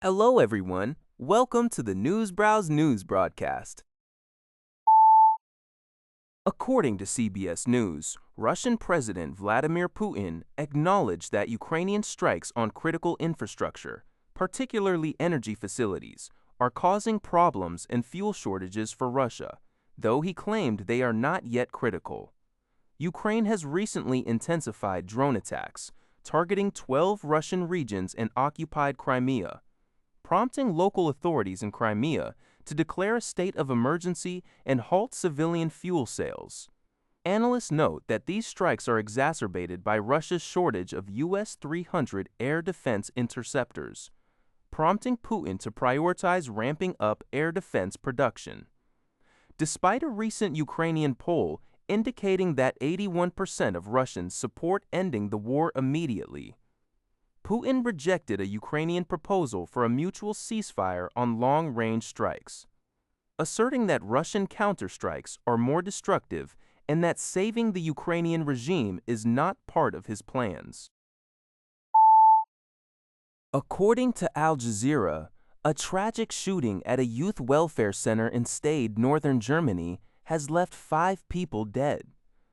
Hello, everyone. Welcome to the Newsbrowse News broadcast. According to CBS News, Russian President Vladimir Putin acknowledged that Ukrainian strikes on critical infrastructure, particularly energy facilities, are causing problems and fuel shortages for Russia, though he claimed they are not yet critical. Ukraine has recently intensified drone attacks, targeting 12 Russian regions and occupied Crimea, prompting local authorities in Crimea to declare a state of emergency and halt civilian fuel sales. Analysts note that these strikes are exacerbated by Russia's shortage of US-300 air defense interceptors, prompting Putin to prioritize ramping up air defense production. Despite a recent Ukrainian poll indicating that 81% of Russians support ending the war immediately, Putin rejected a Ukrainian proposal for a mutual ceasefire on long-range strikes, asserting that Russian counterstrikes are more destructive and that saving the Ukrainian regime is not part of his plans. According to Al Jazeera, a tragic shooting at a youth welfare center in Stade, northern Germany, has left 5 people dead.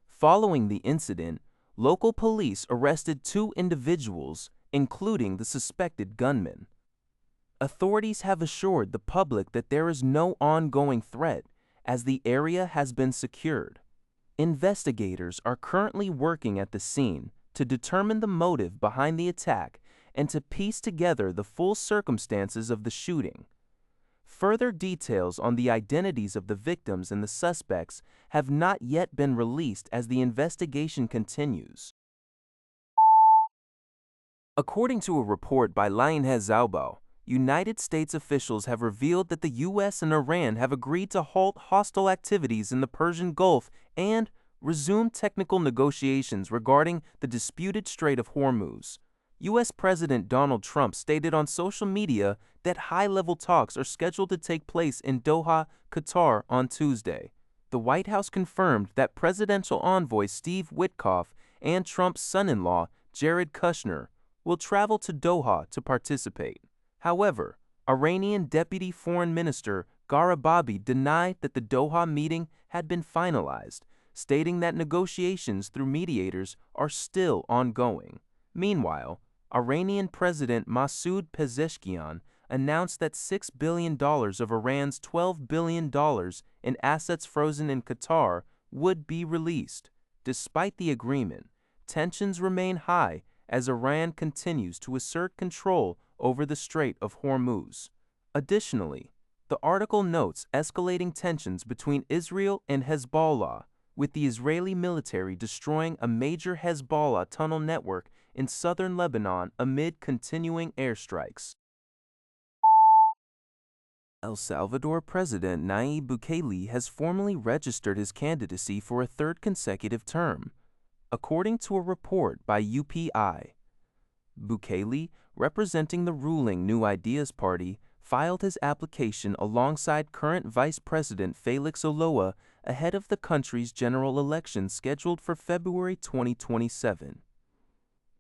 Following the incident, local police arrested 2 individuals, including the suspected gunman. Authorities have assured the public that there is no ongoing threat, as the area has been secured. Investigators are currently working at the scene to determine the motive behind the attack and to piece together the full circumstances of the shooting. Further details on the identities of the victims and the suspects have not yet been released as the investigation continues. According to a report by Lionhead, United States officials have revealed that the U.S. and Iran have agreed to halt hostile activities in the Persian Gulf and resume technical negotiations regarding the disputed Strait of Hormuz. U.S. President Donald Trump stated on social media that high-level talks are scheduled to take place in Doha, Qatar on Tuesday. The White House confirmed that presidential envoy Steve Witkoff and Trump's son-in-law, Jared Kushner, will travel to Doha to participate. However, Iranian Deputy Foreign Minister Gharibabadi denied that the Doha meeting had been finalized, stating that negotiations through mediators are still ongoing. Meanwhile, Iranian President Masoud Pezeshkian announced that $6 billion of Iran's $12 billion in assets frozen in Qatar would be released. Despite the agreement, tensions remain high as Iran continues to assert control over the Strait of Hormuz. Additionally, the article notes escalating tensions between Israel and Hezbollah, with the Israeli military destroying a major Hezbollah tunnel network in southern Lebanon amid continuing airstrikes. El Salvador President Nayib Bukele has formally registered his candidacy for a 3rd consecutive term, according to a report by UPI. Bukele, representing the ruling New Ideas Party, filed his application alongside current Vice President Felix Oloa ahead of the country's general election scheduled for February 2027.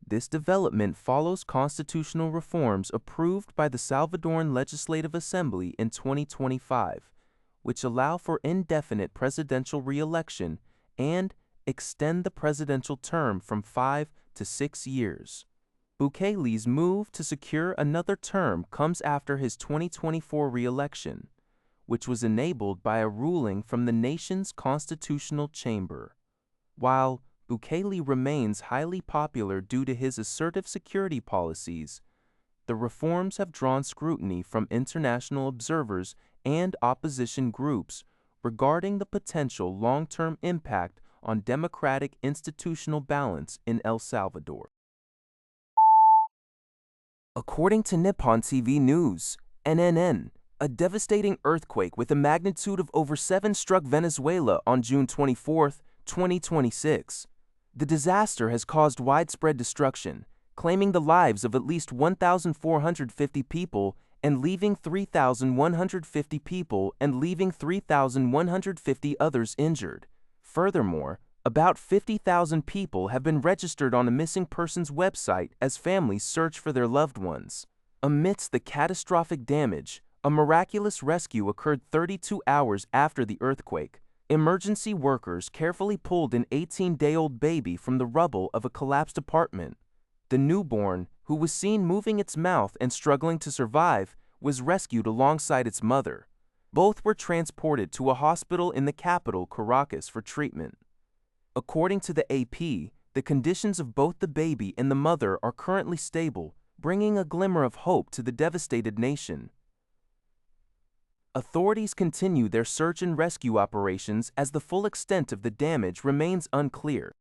This development follows constitutional reforms approved by the Salvadoran Legislative Assembly in 2025, which allow for indefinite presidential re-election and extend the presidential term from 5 to 6 years. Bukele's move to secure another term comes after his 2024 re-election, which was enabled by a ruling from the nation's constitutional chamber. While Bukele remains highly popular due to his assertive security policies, the reforms have drawn scrutiny from international observers and opposition groups regarding the potential long-term impact on democratic institutional balance in El Salvador. According to Nippon TV News, NNN, a devastating earthquake with a magnitude of over 7 struck Venezuela on June 24, 2026. The disaster has caused widespread destruction, claiming the lives of at least 1,450 people and leaving 3,150 people and leaving 3,150 others injured. Furthermore, about 50,000 people have been registered on a missing persons website as families search for their loved ones. Amidst the catastrophic damage, a miraculous rescue occurred 32 hours after the earthquake. Emergency workers carefully pulled an 18-day-old baby from the rubble of a collapsed apartment. The newborn, who was seen moving its mouth and struggling to survive, was rescued alongside its mother. Both were transported to a hospital in the capital, Caracas, for treatment. According to the AP, the conditions of both the baby and the mother are currently stable, bringing a glimmer of hope to the devastated nation. Authorities continue their search and rescue operations as the full extent of the damage remains unclear.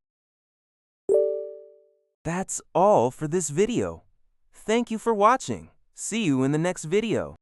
That's all for this video. Thank you for watching. See you in the next video.